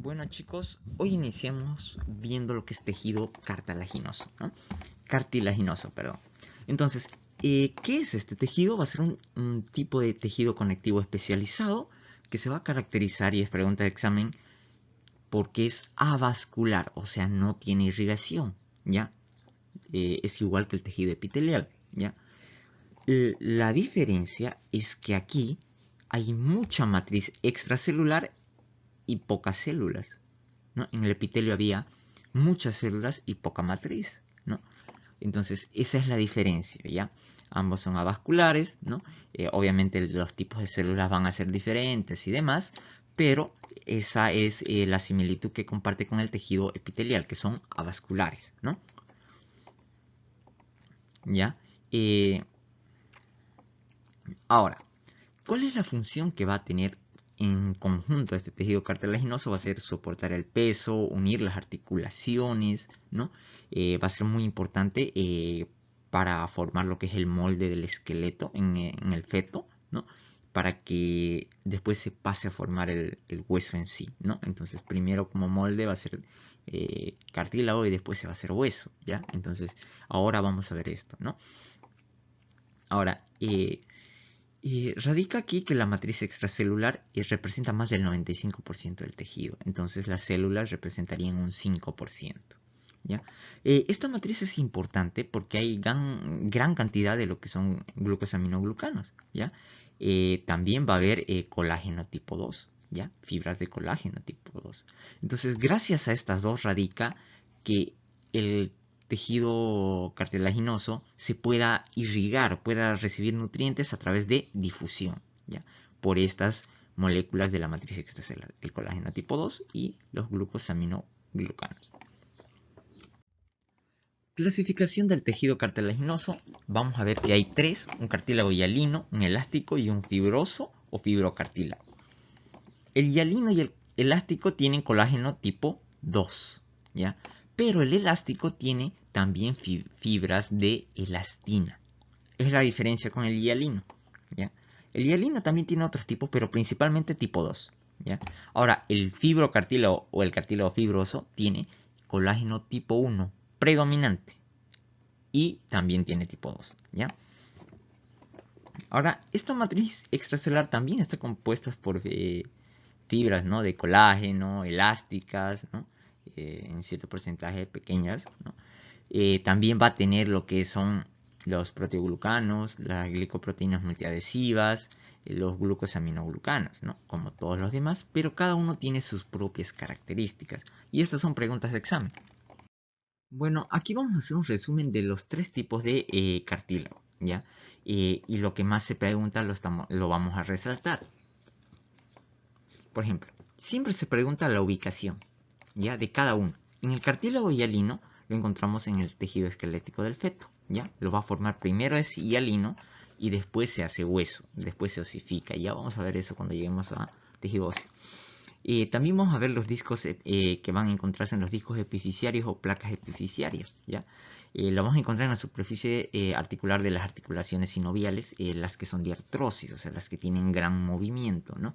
Bueno chicos, hoy iniciamos viendo lo que es tejido cartilaginoso, ¿no? Cartilaginoso, perdón. Entonces, ¿qué es este tejido? Va a ser un tipo de tejido conectivo especializado que se va a caracterizar, y es pregunta de examen, porque es avascular, o sea, no tiene irrigación, ¿ya? Es igual que el tejido epitelial, ¿ya? La diferencia es que aquí hay mucha matriz extracelular y pocas células, ¿no? En el epitelio había muchas células y poca matriz, ¿no? Entonces, esa es la diferencia, ¿ya? Ambos son avasculares, ¿no? Obviamente los tipos de células van a ser diferentes y demás, pero esa es la similitud que comparte con el tejido epitelial, que son avasculares, ¿no? ¿Ya? Eh, Ahora, ¿cuál es la función que va a tener en conjunto este tejido cartilaginoso? Va a ser soportar el peso, unir las articulaciones, ¿no? Va a ser muy importante para formar lo que es el molde del esqueleto en el feto, ¿no? Para que después se pase a formar el hueso en sí, ¿no? Entonces, primero como molde va a ser cartílago y después se va a hacer hueso, ¿ya? Entonces, ahora vamos a ver esto, ¿no? Ahora, radica aquí que la matriz extracelular representa más del 95% del tejido. Entonces las células representarían un 5%. ¿Ya? Esta matriz es importante porque hay gran cantidad de lo que son glucosaminoglucanos. ¿Ya? También va a haber colágeno tipo 2. ¿Ya? Fibras de colágeno tipo 2. Entonces, gracias a estas dos radica que el tejido cartilaginoso se pueda irrigar, pueda recibir nutrientes a través de difusión, ¿ya? Por estas moléculas de la matriz extracelular, el colágeno tipo 2 y los glucosaminoglucanos. Clasificación del tejido cartilaginoso. Vamos a ver que hay tres: un cartílago hialino, un elástico y un fibroso o fibrocartílago. El hialino y el elástico tienen colágeno tipo 2, ¿ya? Pero el elástico tiene también fibras de elastina. Es la diferencia con el hialino, ¿ya? El hialino también tiene otros tipos, pero principalmente tipo 2, ¿ya? Ahora, el fibrocartílago o el cartílago fibroso tiene colágeno tipo 1 predominante y también tiene tipo 2, ¿ya? Ahora, esta matriz extracelular también está compuesta por fibras, ¿no? De colágeno, elásticas, ¿no? En cierto porcentaje pequeñas, ¿no? También va a tener lo que son los proteoglucanos, las glicoproteínas multiadhesivas, los glucosaminoglucanos, ¿no? Como todos los demás, pero cada uno tiene sus propias características. Y estas son preguntas de examen. Bueno, aquí vamos a hacer un resumen de los tres tipos de cartílago, ¿ya? Y lo que más se pregunta lo vamos a resaltar. Por ejemplo, siempre se pregunta la ubicación, ¿ya? De cada uno. En el cartílago hialino lo encontramos en el tejido esquelético del feto, ¿ya? Lo va a formar primero es hialino y después se hace hueso, después se osifica. Ya vamos a ver eso cuando lleguemos a tejido óseo. También vamos a ver los discos que van a encontrarse en los discos epifisiarios o placas epifisiarias, ¿ya? Lo vamos a encontrar en la superficie articular de las articulaciones sinoviales, las que son de artrosis, o sea, las que tienen gran movimiento, ¿no?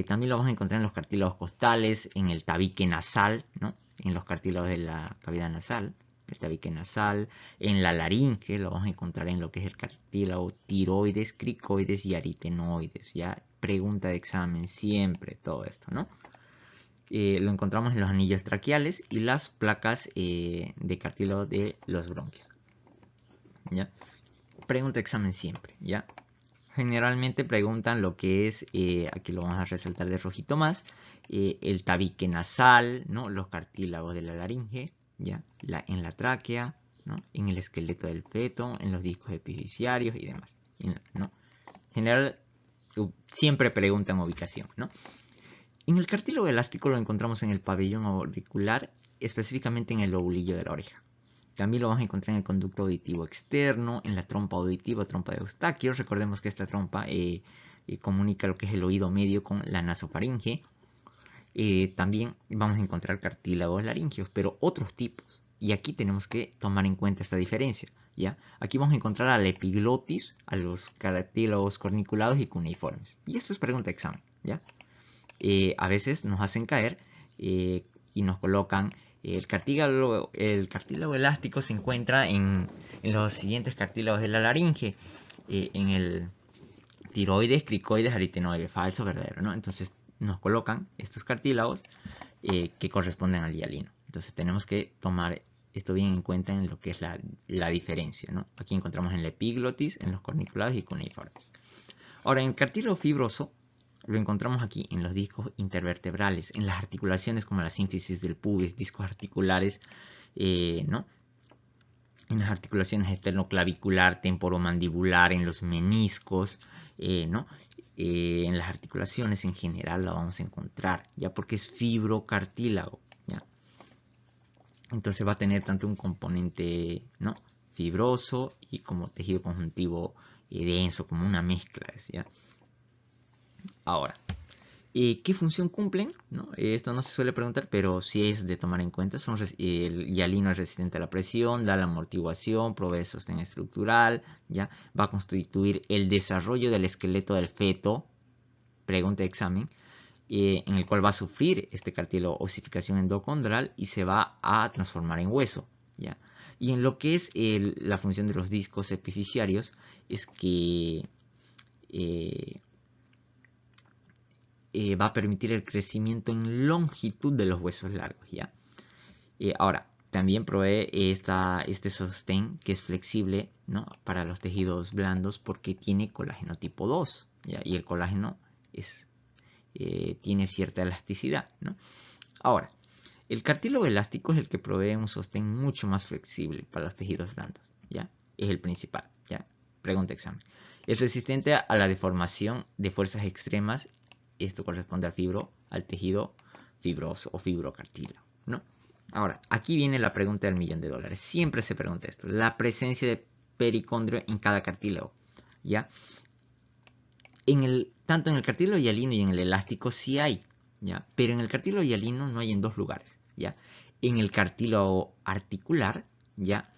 También lo vamos a encontrar en los cartílagos costales, en el tabique nasal, ¿no? En los cartílagos de la cavidad nasal, el tabique nasal, en la laringe, lo vamos a encontrar en lo que es el cartílago tiroides, cricoides y aritenoides, ¿ya? Pregunta de examen siempre, todo esto, ¿no? Lo encontramos en los anillos traqueales y las placas de cartílago de los bronquios, ¿ya? Pregunta de examen siempre, ¿ya? Generalmente preguntan lo que es, aquí lo vamos a resaltar de rojito más, el tabique nasal, ¿no? Los cartílagos de la laringe, ¿ya? En la tráquea, ¿no? En el esqueleto del feto, en los discos epifisiarios y demás, ¿no? En general, siempre preguntan ubicación, ¿no? En el cartílago elástico lo encontramos en el pabellón auricular, específicamente en el lobulillo de la oreja. También lo vamos a encontrar en el conducto auditivo externo, en la trompa auditiva, trompa de Eustaquio. Recordemos que esta trompa comunica lo que es el oído medio con la nasofaringe. También vamos a encontrar cartílagos laringeos, pero otros tipos. Y aquí tenemos que tomar en cuenta esta diferencia, ¿ya? Aquí vamos a encontrar a la epiglotis, a los cartílagos corniculados y cuneiformes. Y esto es pregunta de examen, ¿ya? A veces nos hacen caer y nos colocan el cartílago elástico se encuentra en los siguientes cartílagos de la laringe, en el tiroides, cricoides, aritenoides, falso, verdadero, ¿no? Entonces nos colocan estos cartílagos que corresponden al hialino. Entonces tenemos que tomar esto bien en cuenta en lo que es la diferencia, ¿no? Aquí encontramos en la epiglotis, en los corniculados y cuneiformes. Ahora, en el cartílago fibroso lo encontramos aquí en los discos intervertebrales, en las articulaciones como la sínfisis del pubis, discos articulares, ¿no? En las articulaciones esternoclavicular, temporomandibular, en los meniscos, ¿no? En las articulaciones en general la vamos a encontrar, ya porque es fibrocartílago, ¿ya? Entonces va a tener tanto un componente, ¿no?, fibroso y como tejido conjuntivo denso, como una mezcla, ¿ya? Ahora, ¿qué función cumplen? ¿No? Esto no se suele preguntar, pero sí es de tomar en cuenta. El hialino es resistente a la presión, da la amortiguación, provee sostén estructural, ¿ya? Va a constituir el desarrollo del esqueleto del feto, pregunta de examen, en el cual va a sufrir este cartílago osificación endocondral y se va a transformar en hueso, ¿ya? Y en lo que es la función de los discos epifisiarios es que va a permitir el crecimiento en longitud de los huesos largos, ¿ya? Ahora, también provee este sostén que es flexible, ¿no?, para los tejidos blandos porque tiene colágeno tipo 2, ¿ya? Y el colágeno tiene cierta elasticidad, ¿no? Ahora, el cartílago elástico es el que provee un sostén mucho más flexible para los tejidos blandos, ¿ya? Es el principal, ¿ya? Pregunta examen. Es resistente a la deformación de fuerzas extremas. Esto corresponde al tejido fibroso o fibrocartílago, ¿no? Ahora, aquí viene la pregunta del $1.000.000. Siempre se pregunta esto. La presencia de pericondrio en cada cartílago, ¿ya? Tanto en el cartílago hialino y en el elástico sí hay, ¿ya? Pero en el cartílago hialino no hay en 2 lugares, ¿ya? En el cartílago articular, ¿ya?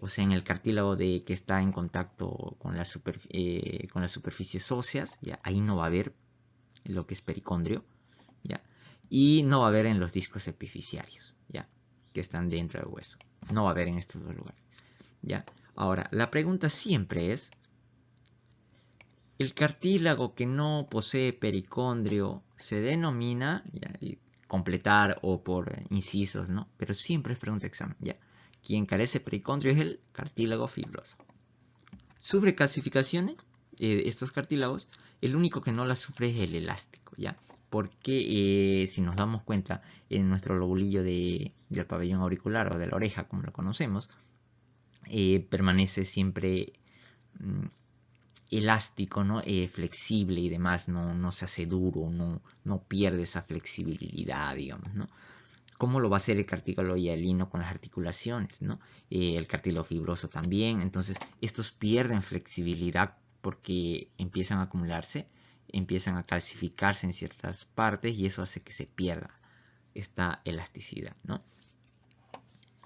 O sea, en el cartílago que está en contacto con las superficies óseas, ¿ya? Ahí no va a haber lo que es pericondrio, ¿ya? Y no va a haber en los discos epifisiarios, ¿ya?, que están dentro del hueso. No va a haber en estos 2 lugares, ¿ya? Ahora, la pregunta siempre es: el cartílago que no posee pericondrio se denomina, ¿ya?, completar o por incisos, ¿no? Pero siempre es pregunta de examen, ¿ya? Quien carece de pericondrio es el cartílago fibroso. Sufre calcificaciones, estos cartílagos. El único que no las sufre es el elástico, ¿ya? Porque si nos damos cuenta, en nuestro lobulillo del pabellón auricular o de la oreja, como lo conocemos, permanece siempre elástico, ¿no? Flexible y demás, no se hace duro, no pierde esa flexibilidad, digamos, ¿no? ¿Cómo lo va a hacer el cartílago hialino con las articulaciones, ¿no? El cartílago fibroso también. Entonces, estos pierden flexibilidad porque empiezan a acumularse, empiezan a calcificarse en ciertas partes y eso hace que se pierda esta elasticidad, ¿no?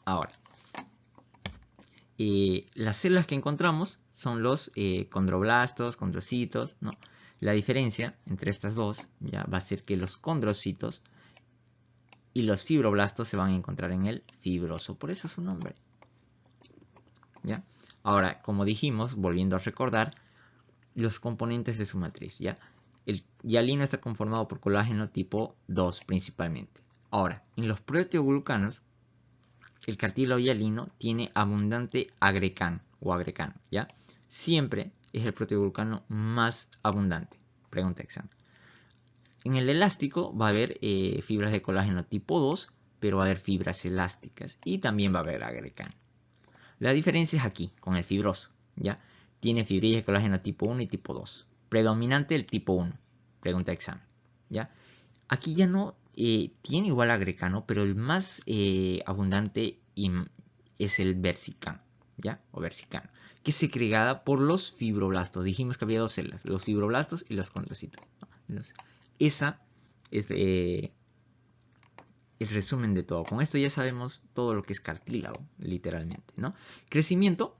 Ahora, las células que encontramos son los condroblastos, condrocitos, ¿no? La diferencia entre estas dos ya va a ser que los condrocitos y los fibroblastos se van a encontrar en el fibroso, por eso su nombre, ¿ya? Ahora, como dijimos, volviendo a recordar los componentes de su matriz, ¿ya? El hialino está conformado por colágeno tipo 2 principalmente. Ahora, en los proteoglucanos, el cartílago hialino tiene abundante agrecano o agrecano, ¿ya? Siempre es el proteoglucano más abundante. Pregunta de examen. En el elástico va a haber fibras de colágeno tipo 2, pero va a haber fibras elásticas y también va a haber agrecano. La diferencia es aquí, con el fibroso, ¿ya? Tiene fibrillas de colágeno tipo 1 y tipo 2. Predominante el tipo 1. Pregunta de examen, ¿ya? Aquí ya no tiene igual agrecano, pero el más abundante es el versicano, ¿ya? O versicano, que es segregada por los fibroblastos. Dijimos que había 2 células, los fibroblastos y los condrocitos, ¿no? Entonces, esa es el resumen de todo. Con esto ya sabemos todo lo que es cartílago, literalmente, ¿no? Crecimiento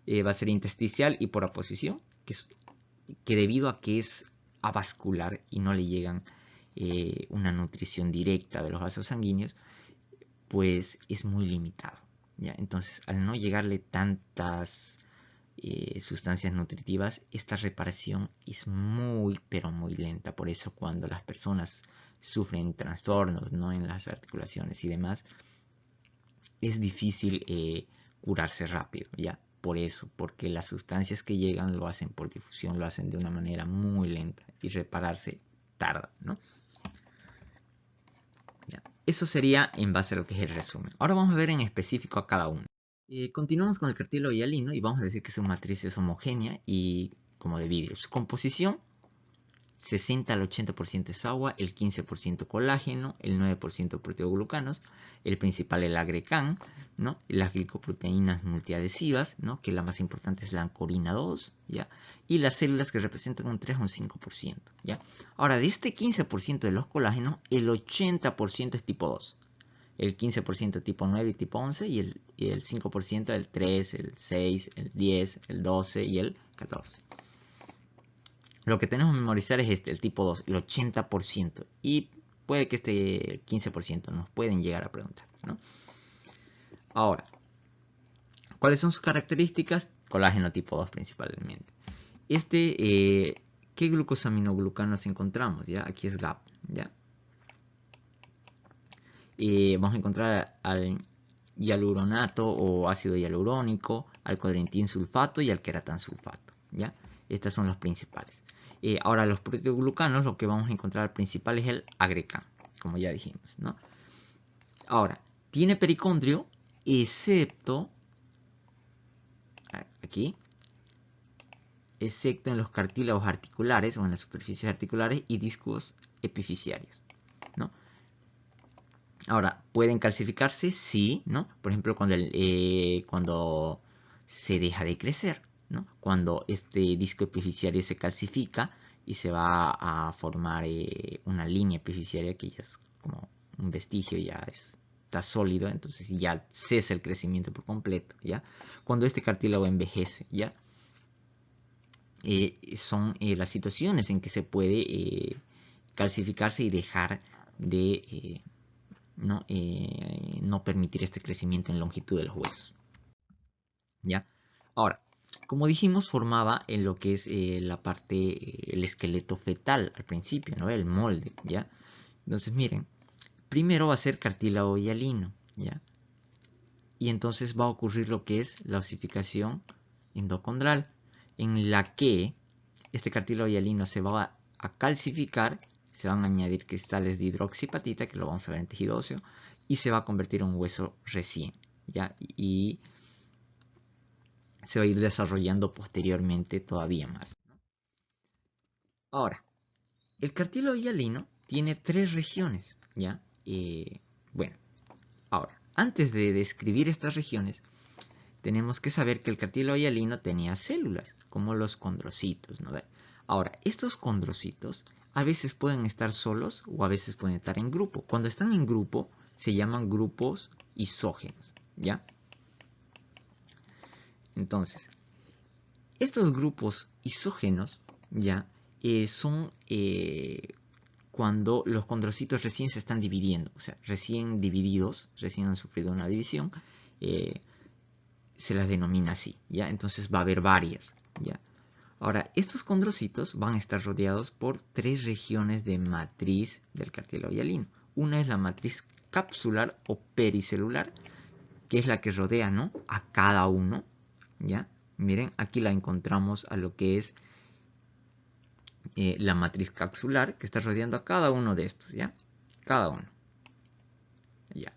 va a ser intersticial y por aposición, que debido a que es avascular y no le llegan una nutrición directa de los vasos sanguíneos, pues es muy limitado, ¿ya? Entonces, al no llegarle tantas sustancias nutritivas, esta reparación es muy, pero muy lenta. Por eso cuando las personas sufren trastornos, ¿no?, en las articulaciones y demás, es difícil curarse rápido, ¿ya? Por eso, porque las sustancias que llegan lo hacen por difusión, lo hacen de una manera muy lenta y repararse tarda, ¿no? ¿Ya? Eso sería en base a lo que es el resumen. Ahora vamos a ver en específico a cada uno. Continuamos con el cartílago hialino y vamos a decir que su matriz es homogénea y como de vidrio. Su composición: 60 al 80% es agua, el 15% colágeno, el 9% proteoglucanos, el principal el agrecan, ¿no?, las glicoproteínas multiadhesivas, ¿no?, que la más importante es la ancorina 2, ¿ya?, y las células que representan un 3 o un 5%, ¿ya? Ahora, de este 15% de los colágenos, el 80% es tipo 2, el 15% tipo 9 y tipo 11, y el 5% el 3, el 6, el 10, el 12 y el 14. Lo que tenemos que memorizar es el tipo 2, el 80%. Y puede que este 15% nos pueden llegar a preguntar, ¿no? Ahora, ¿cuáles son sus características? Colágeno tipo 2 principalmente. ¿Qué glucosaminoglucanos encontramos? ¿Ya? Aquí es GAP, ¿ya? Vamos a encontrar al hialuronato o ácido hialurónico, al cuadrentín sulfato y al queratan sulfato, ¿ya? Estas son los principales. Ahora, los proteoglucanos, lo que vamos a encontrar principal es el agrecan, como ya dijimos, ¿no? Ahora, tiene pericondrio, excepto aquí, excepto en los cartílagos articulares o en las superficies articulares y discos epifisiarios, ¿no? Ahora, ¿pueden calcificarse? Sí, ¿no? Por ejemplo, cuando se deja de crecer, ¿no? Cuando este disco epifisiario se calcifica y se va a formar una línea epifisiaria que ya es como un vestigio, ya está sólido, entonces ya cesa el crecimiento por completo, ¿ya? Cuando este cartílago envejece, ¿ya? Son las situaciones en que se puede calcificarse y dejar de no permitir este crecimiento en longitud de los huesos, ¿ya? Ahora, como dijimos, formaba en lo que es la parte, el esqueleto fetal al principio, ¿no?, el molde, ¿ya? Entonces, miren, primero va a ser cartílago hialino, ¿ya? Y entonces va a ocurrir lo que es la osificación endocondral, en la que este cartílago hialino se va a calcificar, se van a añadir cristales de hidroxipatita, que lo vamos a ver en tejido óseo, y se va a convertir en un hueso recién, ¿ya? Y se va a ir desarrollando posteriormente todavía más. Ahora, el cartílago hialino tiene 3 regiones, ¿ya? Bueno, ahora, antes de describir estas regiones, tenemos que saber que el cartílago hialino tenía células, como los condrocitos, ¿no? Ahora, estos condrocitos a veces pueden estar solos o a veces pueden estar en grupo. Cuando están en grupo, se llaman grupos isógenos, ¿ya? Entonces, estos grupos isógenos, ¿ya? Son cuando los condrocitos recién se están dividiendo, o sea, recién divididos, recién han sufrido una división, se las denomina así, ¿ya? Entonces va a haber varias, ¿ya? Ahora, estos condrocitos van a estar rodeados por 3 regiones de matriz del cartílago hialino. Una es la matriz capsular o pericelular, que es la que rodea, ¿no?, a cada uno, ¿ya? Miren, aquí la encontramos a lo que es la matriz capsular, que está rodeando a cada uno de estos, ¿ya? Cada uno. ¿Ya?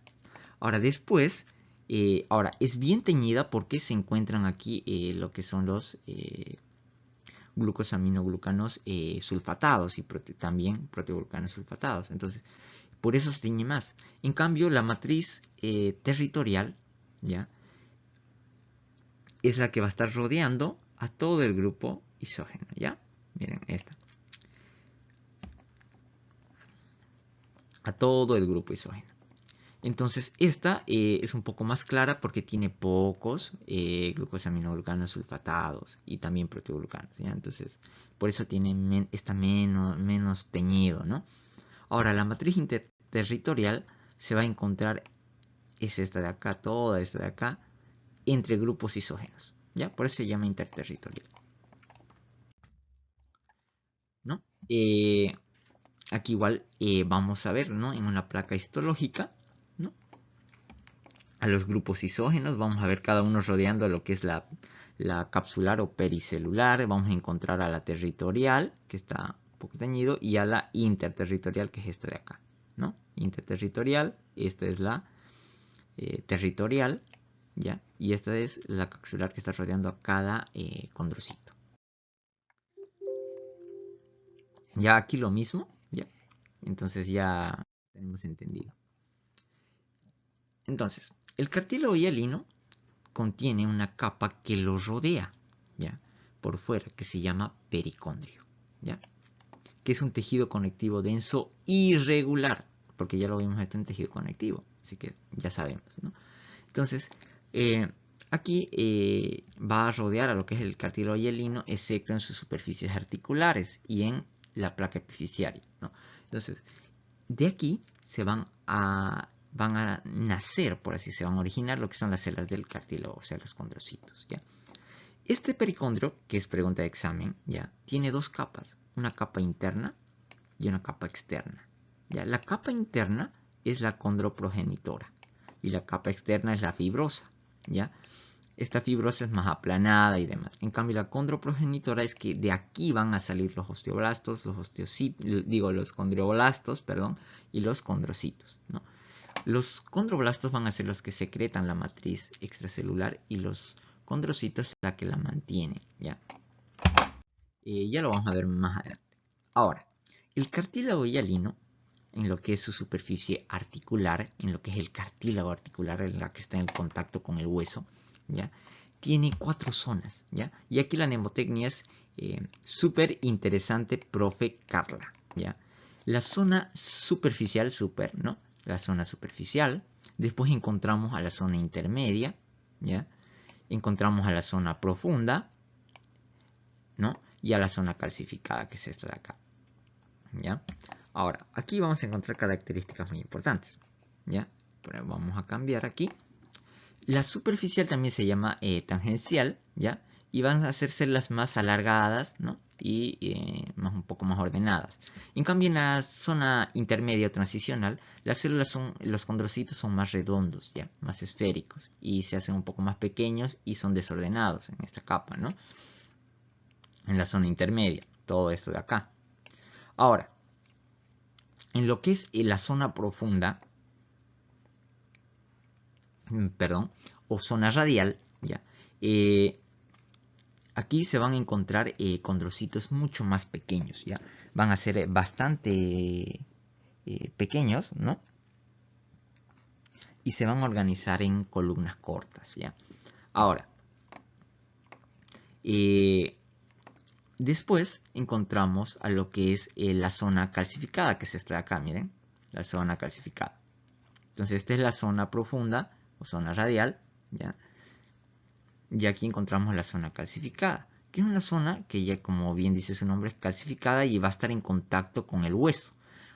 Ahora, después, ahora, es bien teñida porque se encuentran aquí lo que son los glucosaminoglucanos sulfatados y también proteoglucanos sulfatados. Entonces, por eso se teñe más. En cambio, la matriz territorial, ¿ya?, es la que va a estar rodeando a todo el grupo isógeno, ¿ya? Miren, esta. A todo el grupo isógeno. Entonces, esta es un poco más clara porque tiene pocos glucosaminoglucanos sulfatados y también proteoglucanos, ¿ya? Entonces, por eso está menos teñido, ¿no? Ahora, la matriz interterritorial se va a encontrar, es esta de acá, toda esta de acá, entre grupos isógenos, ¿ya? Por eso se llama interterritorial, ¿no? Aquí igual vamos a ver, ¿no? En una placa histológica, ¿no? A los grupos isógenos, vamos a ver cada uno rodeando lo que es la capsular o pericelular, vamos a encontrar a la territorial, que está un poco teñido, y a la interterritorial, que es esta de acá, ¿no? Interterritorial, esta es la territorial, ¿ya? Y esta es la capsular que está rodeando a cada condrocito. Ya aquí lo mismo, ¿ya? Entonces ya tenemos entendido. Entonces, el cartílago hialino contiene una capa que lo rodea, ¿ya? Por fuera, que se llama pericondrio, ¿ya? Que es un tejido conectivo denso irregular, porque ya lo vimos esto en tejido conectivo, así que ya sabemos, ¿no? Entonces, aquí va a rodear a lo que es el cartílago hialino, excepto en sus superficies articulares y en la placa epifisiaria, ¿no? Entonces, de aquí se van a nacer, por así se van a originar lo que son las células del cartílago, o sea, los condrocitos, ¿ya? Este pericondrio, que es pregunta de examen, ¿ya? Tiene dos capas, una capa interna y una capa externa, ¿ya? La capa interna es la condroprogenitora y la capa externa es la fibrosa, ¿ya? Esta fibrosa es más aplanada y demás. En cambio, la condroprogenitora es que de aquí van a salir los osteoblastos, los condroblastos, perdón, y los condrocitos, ¿no? Los condroblastos van a ser los que secretan la matriz extracelular y los condrocitos la que la mantienen, ¿ya? Ya lo vamos a ver más adelante. Ahora, el cartílago hialino, en lo que es su superficie articular, en lo que es el cartílago articular, en la que está en contacto con el hueso, ¿ya? Tiene 4 zonas, ¿ya? Y aquí la mnemotecnia es súper interesante, profe Carla, ¿ya? La zona superficial, ¿no? La zona superficial. Después encontramos a la zona intermedia, ¿ya? Encontramos a la zona profunda, ¿no? Y a la zona calcificada, que es esta de acá, ¿ya? Ahora, aquí vamos a encontrar características muy importantes, ¿ya? Pero vamos a cambiar aquí. La superficial también se llama tangencial, ¿ya? Y van a ser células más alargadas, ¿no? Y un poco más ordenadas. En cambio, en la zona intermedia o transicional, las células los condrocitos son más redondos, ¿ya? Más esféricos. Y se hacen un poco más pequeños y son desordenados en esta capa, ¿no? En la zona intermedia, todo esto de acá. Ahora, en lo que es la zona profunda, perdón, o zona radial, ¿ya? Aquí se van a encontrar condrocitos mucho más pequeños, ¿ya? Van a ser bastante pequeños, ¿no? Y se van a organizar en columnas cortas, ¿ya? Ahora, después encontramos a lo que es la zona calcificada, que es esta de acá, miren, la zona calcificada. Entonces, esta es la zona profunda o zona radial, ¿ya? Y aquí encontramos la zona calcificada, que es una zona que ya, como bien dice su nombre, es calcificada y va a estar en contacto con el hueso.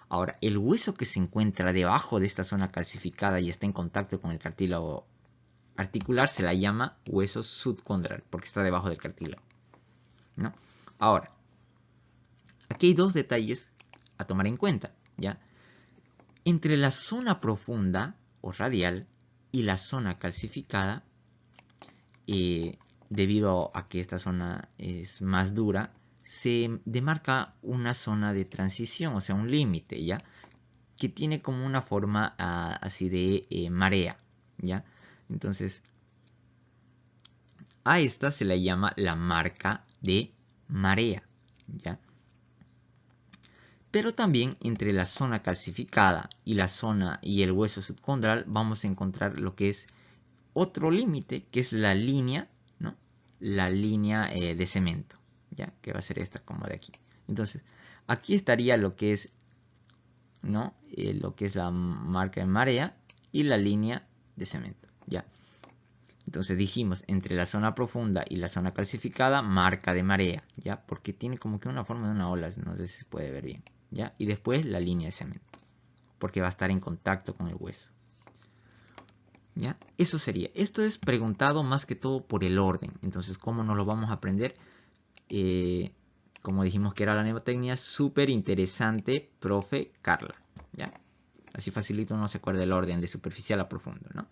Ahora, el hueso que se encuentra debajo de esta zona calcificada y está en contacto con el cartílago articular se la llama hueso subcondral, porque está debajo del cartílago, ¿no? Ahora, aquí hay dos detalles a tomar en cuenta, ¿ya? Entre la zona profunda o radial y la zona calcificada, debido a que esta zona es más dura, se demarca una zona de transición, o sea, un límite, ¿ya? Que tiene como una forma así de marea, ¿ya? Entonces, a esta se le llama la marca de marea, ¿ya? Pero también entre la zona calcificada y la zona y el hueso subcondral vamos a encontrar lo que es otro límite, que es la línea, ¿no? La línea de cemento, ¿ya? Que va a ser esta como de aquí. Entonces, aquí estaría lo que es, ¿no? Lo que es la marca de marea y la línea de cemento, ¿ya? Entonces dijimos, entre la zona profunda y la zona calcificada, marca de marea, ¿ya? Porque tiene como que una forma de una ola, no sé si se puede ver bien. ¿ya? Y después la línea de cemento, porque va a estar en contacto con el hueso. ¿Ya? Eso sería. Esto es preguntado más que todo por el orden. Entonces, ¿cómo nos lo vamos a aprender? Como dijimos que era la mnemotecnia, súper interesante, profe Carla. ¿Ya? Así facilito uno se acuerda el orden de superficial a profundo, ¿no?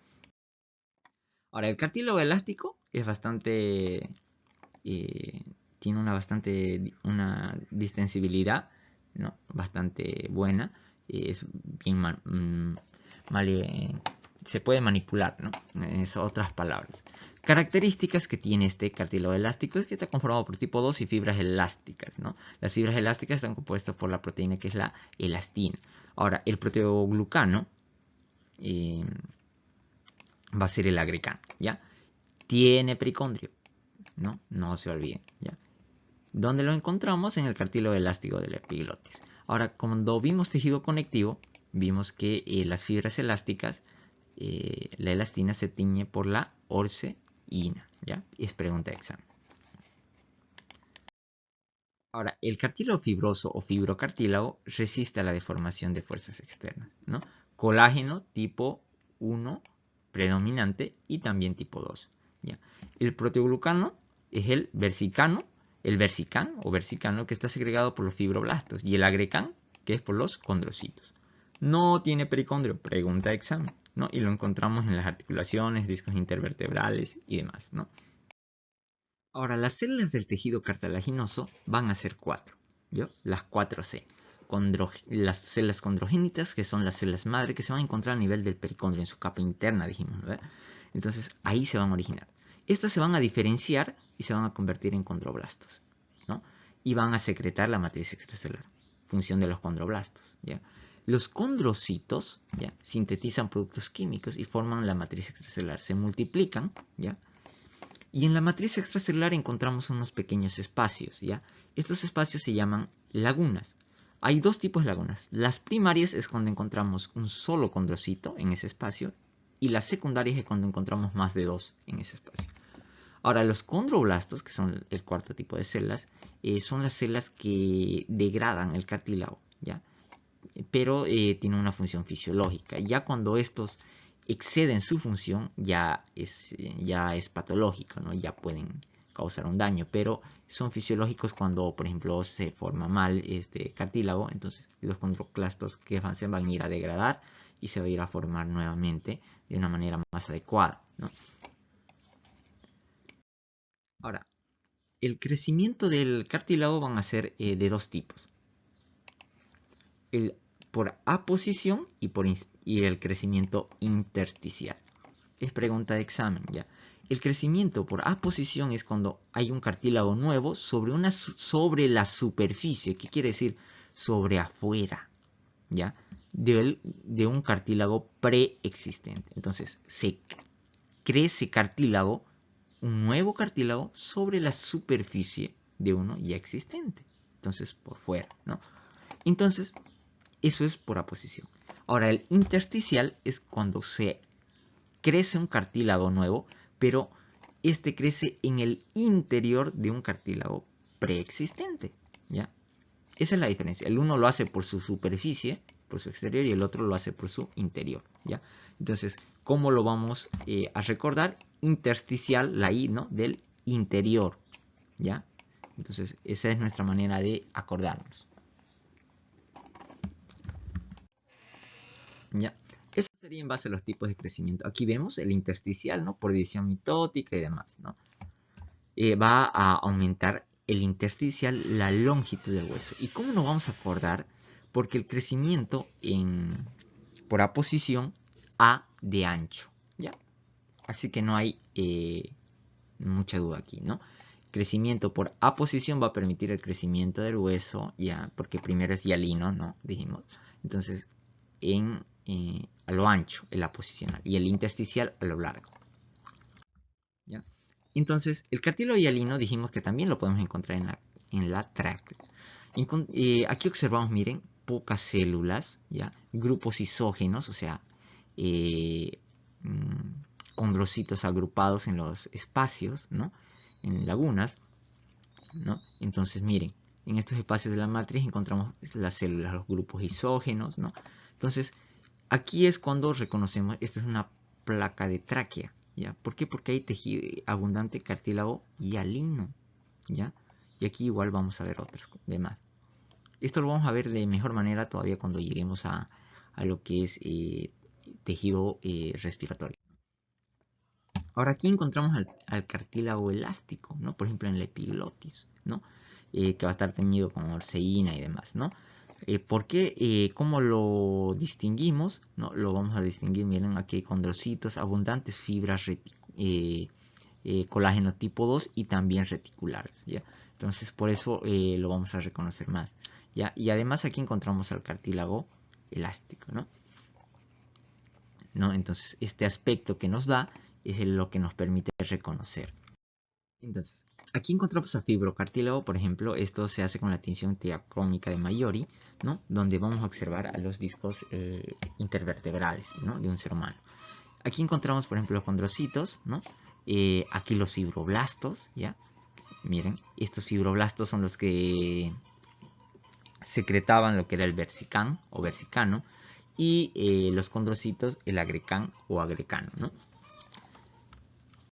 Ahora, el cartílago elástico es bastante... tiene una distensibilidad, ¿no? Bastante buena. Es bien se puede manipular, ¿no? En otras palabras. Características que tiene este cartílago elástico es que está conformado por tipo 2 y fibras elásticas, ¿no? Las fibras elásticas están compuestas por la proteína que es la elastina. Ahora, el proteoglucano va a ser el agrecano, ¿ya? Tiene pericondrio, ¿no? No se olviden, ¿ya? ¿Dónde lo encontramos? En el cartílago elástico de la epiglotis. Ahora, cuando vimos tejido conectivo, vimos que las fibras elásticas, la elastina se tiñe por la orceína, ¿ya? Es pregunta de examen. Ahora, el cartílago fibroso o fibrocartílago resiste a la deformación de fuerzas externas, ¿no? Colágeno tipo 1 predominante y también tipo 2, ¿ya? El proteoglucano es el versicano, el versican o versicano que está segregado por los fibroblastos y el agrecan que es por los condrocitos. No tiene pericondrio, pregunta de examen, ¿no? Y lo encontramos en las articulaciones, discos intervertebrales y demás, ¿no? Ahora, las células del tejido cartilaginoso van a ser 4, ¿yo? Las 4C. Las células condrogénitas, que son las células madre, que se van a encontrar a nivel del pericondrio, en su capa interna, dijimos, ¿verdad? Entonces, ahí se van a originar. Estas se van a diferenciar y se van a convertir en condroblastos, ¿no? Y van a secretar la matriz extracelular, función de los condroblastos, ¿ya? Los condrocitos, ¿ya? Sintetizan productos químicos y forman la matriz extracelular. Se multiplican, ¿ya? Y en la matriz extracelular encontramos unos pequeños espacios, ¿ya? Estos espacios se llaman lagunas. Hay dos tipos de lagunas. Las primarias es cuando encontramos un solo condrocito en ese espacio y las secundarias es cuando encontramos más de dos en ese espacio. Ahora, los condroblastos, que son el cuarto tipo de células, son las células que degradan el cartílago, ¿ya? Pero tienen una función fisiológica. Ya cuando estos exceden su función, ya es patológico, ¿no? Ya pueden causar un daño, pero son fisiológicos cuando, por ejemplo, se forma mal este cartílago, entonces los condroblastos que se van a ir a degradar y se va a ir a formar nuevamente de una manera más adecuada, ¿no? Ahora, el crecimiento del cartílago van a ser de dos tipos. Por aposición y el crecimiento intersticial. Es pregunta de examen, ¿ya? El crecimiento por aposición es cuando hay un cartílago nuevo sobre la superficie. ¿Qué quiere decir? Sobre afuera, ¿ya? De un cartílago preexistente. Entonces, se crece cartílago, un nuevo cartílago, sobre la superficie de uno ya existente. Entonces, por fuera, ¿no? Entonces, eso es por aposición. Ahora, el intersticial es cuando se crece un cartílago nuevo, pero este crece en el interior de un cartílago preexistente, ¿ya? Esa es la diferencia. El uno lo hace por su superficie, por su exterior, y el otro lo hace por su interior, ¿ya? Entonces, ¿cómo lo vamos a recordar? Intersticial, la I, ¿no? Del interior, ¿ya? Entonces, esa es nuestra manera de acordarnos. ¿Ya? Eso sería en base a los tipos de crecimiento. Aquí vemos el intersticial, ¿no? Por división mitótica y demás, ¿no? Va a aumentar el intersticial la longitud del hueso. ¿Y cómo nos vamos a acordar? Porque el crecimiento por aposición A de ancho, ¿ya? Así que no hay mucha duda aquí, ¿no? Crecimiento por aposición va a permitir el crecimiento del hueso, ya, porque primero es hialino, ¿no? Dijimos. Entonces, a lo ancho, el aposicional, y el intersticial a lo largo, ¿ya? Entonces, el cartílago hialino dijimos que también lo podemos encontrar en la tráquea. Aquí observamos, miren, pocas células, ¿ya? Grupos isógenos, o sea, condrocitos agrupados en los espacios, ¿no? En lagunas, ¿no? Entonces, miren, En estos espacios de la matriz encontramos las células, los grupos isógenos, ¿no? Entonces, aquí es cuando reconocemos, esta es una placa de tráquea, ¿ya? ¿Por qué? Porque hay tejido abundante cartílago hialino, ¿ya? Y aquí igual vamos a ver otros demás. Esto lo vamos a ver de mejor manera todavía cuando lleguemos a lo que es tejido respiratorio. Ahora aquí encontramos al cartílago elástico, ¿no? Por ejemplo en la epiglotis, ¿no? Que va a estar teñido con orceína y demás, ¿no? ¿Por qué? ¿Cómo lo distinguimos? ¿No? Lo vamos a distinguir, miren, aquí hay condrocitos, abundantes fibras colágeno tipo 2 y también reticulares, ¿ya? Entonces por eso lo vamos a reconocer más, ¿ya? Y además aquí encontramos al cartílago elástico, ¿no? Entonces este aspecto que nos da es lo que nos permite reconocer. Entonces, aquí encontramos a fibrocartílago, por ejemplo, esto se hace con la tinción diacrómica de Maiori, ¿no? Donde vamos a observar a los discos intervertebrales, ¿no? De un ser humano. Aquí encontramos, por ejemplo, los condrocitos, ¿no? Aquí los fibroblastos, ¿ya? Miren, estos fibroblastos son los que secretaban lo que era el versicán o versicano, y los condrocitos el agrecan o agrecano, ¿no?